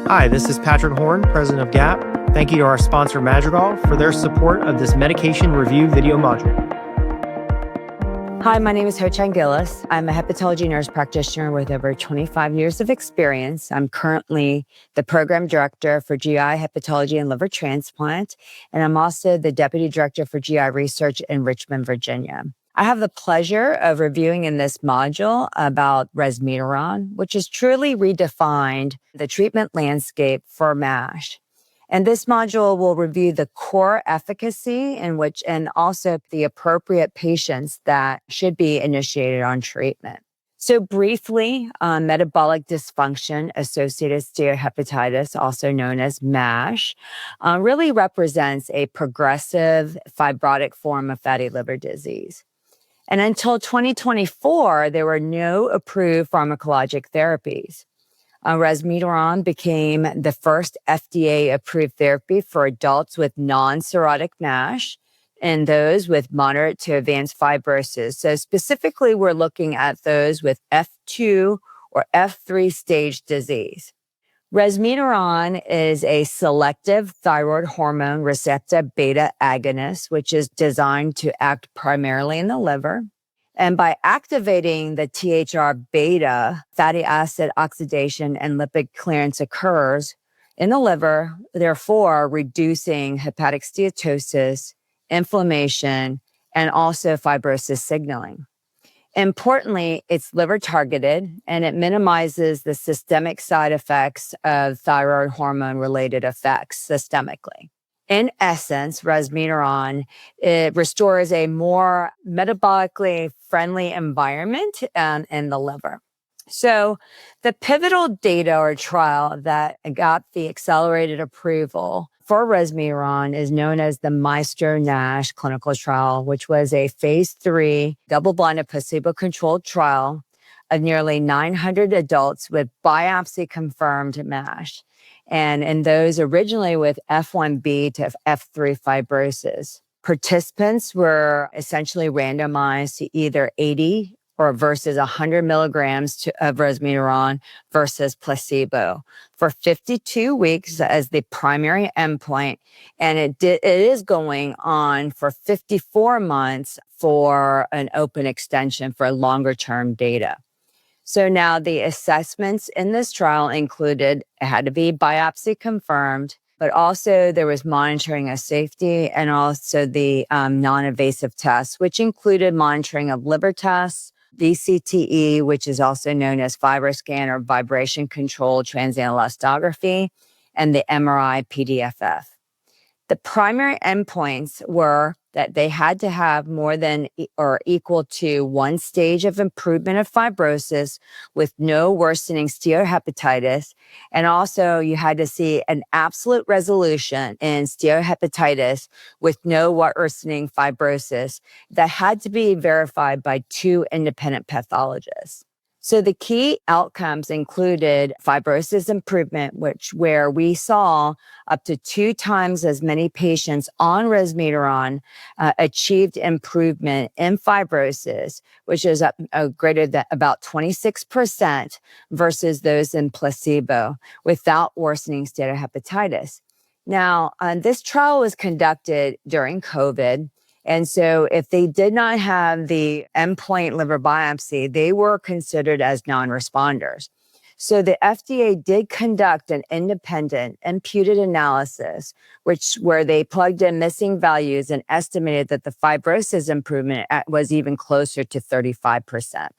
Hi, this is Patrick Horn, president of GHAPP. Thank you to our sponsor, Madrigal, for their support of this medication review video module. Hi, my name is HoChong Gilles. I'm a hepatology nurse practitioner with over 25 years of experience. I'm currently the program director for GI hepatology and liver transplant, and I'm also the deputy director for GI research in Richmond, Virginia. I have the pleasure of reviewing in this module about resmetirom, which has truly redefined the treatment landscape for MASH. And this module will review the core efficacy and also the appropriate patients that should be initiated on treatment. So briefly, metabolic dysfunction associated steatohepatitis, also known as MASH, really represents a progressive fibrotic form of fatty liver disease. And until 2024, there were no approved pharmacologic therapies. Resmetirom became the first FDA-approved therapy for adults with non-cirrhotic MASH and those with moderate to advanced fibrosis. So specifically, we're looking at those with F2 or F3 stage disease. Resmetirom is a selective thyroid hormone receptor beta agonist, which is designed to act primarily in the liver. And by activating the THR-β, fatty acid oxidation and lipid clearance occurs in the liver, therefore reducing hepatic steatosis, inflammation, and also fibrosis signaling. Importantly, it's liver targeted and it minimizes the systemic side effects of thyroid hormone related effects systemically. In essence, resmetirom, it restores a more metabolically friendly environment in the liver. So the pivotal data or trial that got the accelerated approval for resmetirom is known as the MAESTRO-NASH clinical trial, which was a phase 3 double-blinded placebo-controlled trial of nearly 900 adults with biopsy-confirmed MASH. And in those originally with F1B to F3 fibrosis. Participants were essentially randomized to either 80 or versus 100 milligrams of resmetirom versus placebo for 52 weeks as the primary endpoint. And it is going on for 54 months for an open extension for longer term data. So now the assessments in this trial included, it had to be biopsy confirmed, but also there was monitoring of safety and also the non-invasive tests, which included monitoring of liver tests, VCTE, which is also known as FibroScan or vibration controlled transient elastography, and the MRI PDFF. The primary endpoints were that they had to have more than or equal to one stage of improvement of fibrosis with no worsening steatohepatitis. And also you had to see an absolute resolution in steatohepatitis with no worsening fibrosis that had to be verified by 2 independent pathologists. So the key outcomes included fibrosis improvement, where we saw up to 2 times as many patients on resmetirom achieved improvement in fibrosis, which is greater than about 26% versus those in placebo without worsening steatohepatitis. Now, this trial was conducted during COVID. And so if they did not have the endpoint liver biopsy, they were considered as non-responders. So the FDA did conduct an independent imputed analysis, where they plugged in missing values and estimated that the fibrosis improvement was even closer to 35%.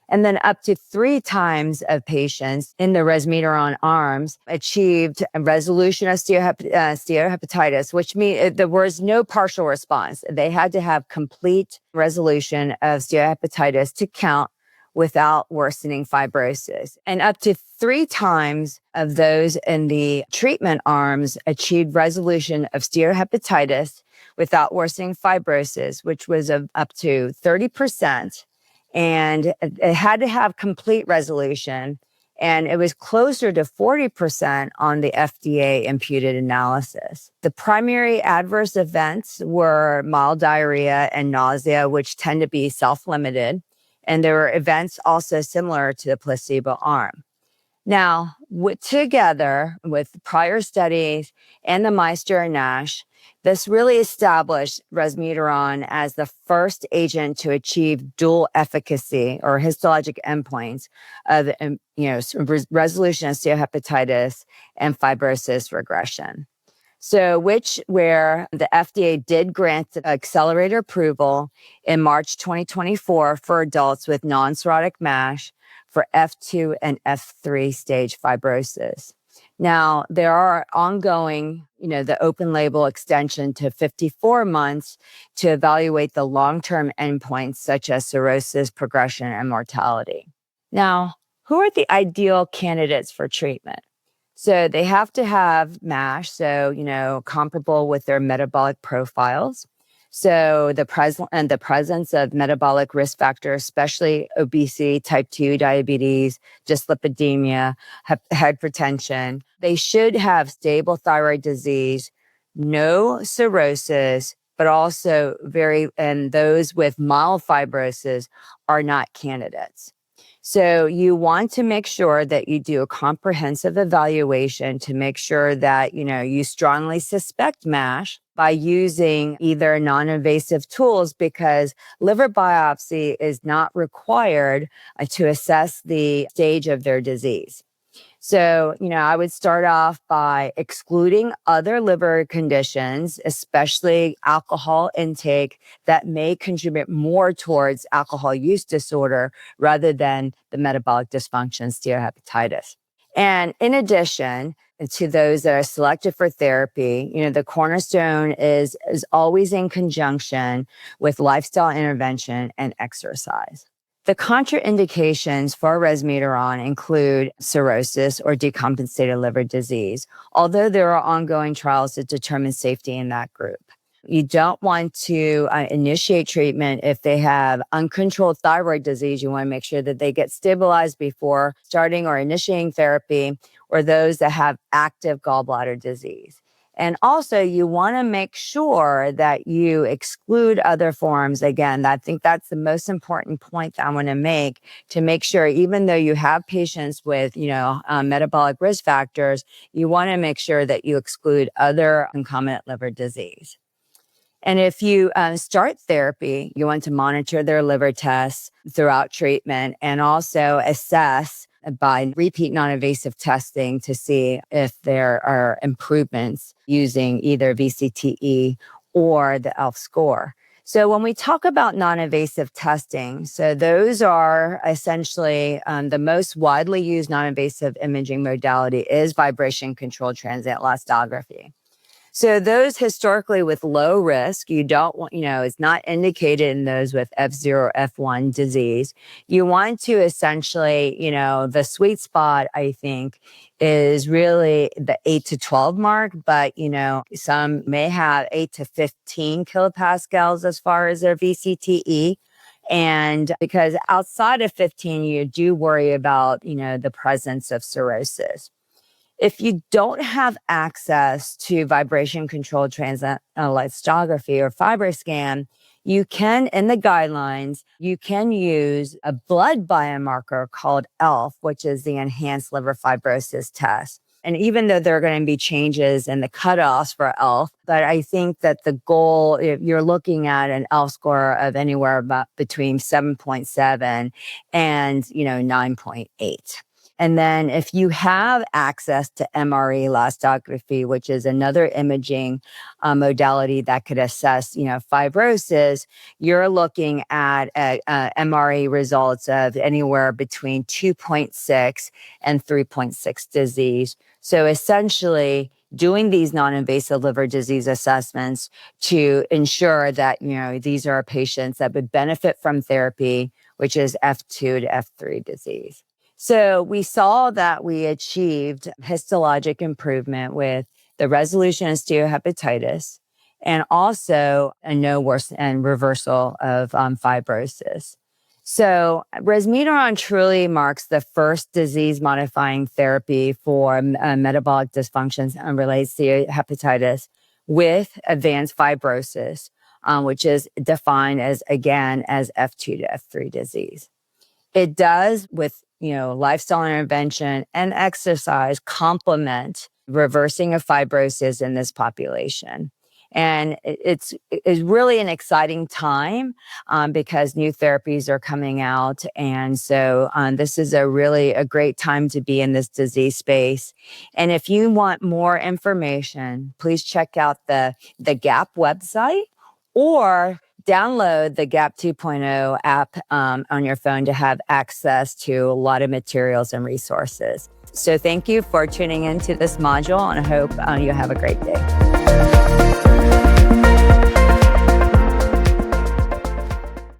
And then up to 3 times of patients in the resmetirom arms achieved a resolution of steatohepatitis, which means there was no partial response. They had to have complete resolution of steatohepatitis to count without worsening fibrosis. And up to 3 times of those in the treatment arms achieved resolution of steatohepatitis without worsening fibrosis, which was up to 30%. And it had to have complete resolution. And it was closer to 40% on the FDA imputed analysis. The primary adverse events were mild diarrhea and nausea, which tend to be self-limited. And there were events also similar to the placebo arm. Now, together with prior studies and the MAESTRO-NASH, this really established resmetirom as the first agent to achieve dual efficacy or histologic endpoints of, resolution of steatohepatitis and fibrosis regression. So where the FDA did grant accelerated approval in March 2024 for adults with non-cirrhotic MASH for F2 and F3 stage fibrosis. Now, there are ongoing, the open label extension to 54 months to evaluate the long-term endpoints such as cirrhosis, progression, and mortality. Now, who are the ideal candidates for treatment? So they have to have MASH, so, comparable with their metabolic profiles. So the presence of metabolic risk factors, especially obesity, type 2 diabetes, dyslipidemia, hypertension. They should have stable thyroid disease, no cirrhosis, but also and those with mild fibrosis are not candidates. So you want to make sure that you do a comprehensive evaluation to make sure that, you strongly suspect MASH by using either non-invasive tools, because liver biopsy is not required to assess the stage of their disease. So, I would start off by excluding other liver conditions, especially alcohol intake that may contribute more towards alcohol use disorder rather than the metabolic dysfunction, steatohepatitis. And in addition to those that are selected for therapy, the cornerstone is always in conjunction with lifestyle intervention and exercise. The contraindications for resmetirom include cirrhosis or decompensated liver disease, although there are ongoing trials to determine safety in that group. You don't want to initiate treatment if they have uncontrolled thyroid disease. You want to make sure that they get stabilized before starting or initiating therapy, or those that have active gallbladder disease. And also, you want to make sure that you exclude other forms. Again, I think that's the most important point that I want to make sure, even though you have patients with, metabolic risk factors, you want to make sure that you exclude other concomitant liver disease. And if you start therapy, you want to monitor their liver tests throughout treatment and also assess by repeat non-invasive testing to see if there are improvements using either VCTE or the ELF score. So when we talk about non-invasive testing, so those are essentially the most widely used non-invasive imaging modality is vibration-controlled transient elastography. So those historically with low risk, you don't want, it's not indicated in those with F0, F1 disease. You want to essentially, the sweet spot, I think, is really the 8 to 12 mark, but, some may have 8 to 15 kilopascals as far as their VCTE. And because outside of 15, you do worry about, the presence of cirrhosis. If you don't have access to vibration-controlled transient elastography or FibroScan, you can, in the guidelines, you can use a blood biomarker called ELF, which is the Enhanced Liver Fibrosis Test. And even though there are going to be changes in the cutoffs for ELF, but I think that the goal, if you're looking at an ELF score of anywhere about between 7.7 and, 9.8. And then if you have access to MRE elastography, which is another imaging modality that could assess, fibrosis, you're looking at MRE results of anywhere between 2.6 and 3.6 disease. So essentially, doing these non-invasive liver disease assessments to ensure that, these are patients that would benefit from therapy, which is F2 to F3 disease. So we saw that we achieved histologic improvement with the resolution of steatohepatitis and also a no worse and reversal of fibrosis. So resmetirom truly marks the first disease-modifying therapy for metabolic dysfunctions and related steatohepatitis with advanced fibrosis, which is defined as, again, as F2 to F3 disease. It does, with lifestyle intervention and exercise complement reversing of fibrosis in this population. And it's really an exciting time because new therapies are coming out. And so this is a great time to be in this disease space. And if you want more information, please check out the GHAPP website or download the GHAPP 2.0 app on your phone to have access to a lot of materials and resources. So thank you for tuning into this module, and I hope you have a great day.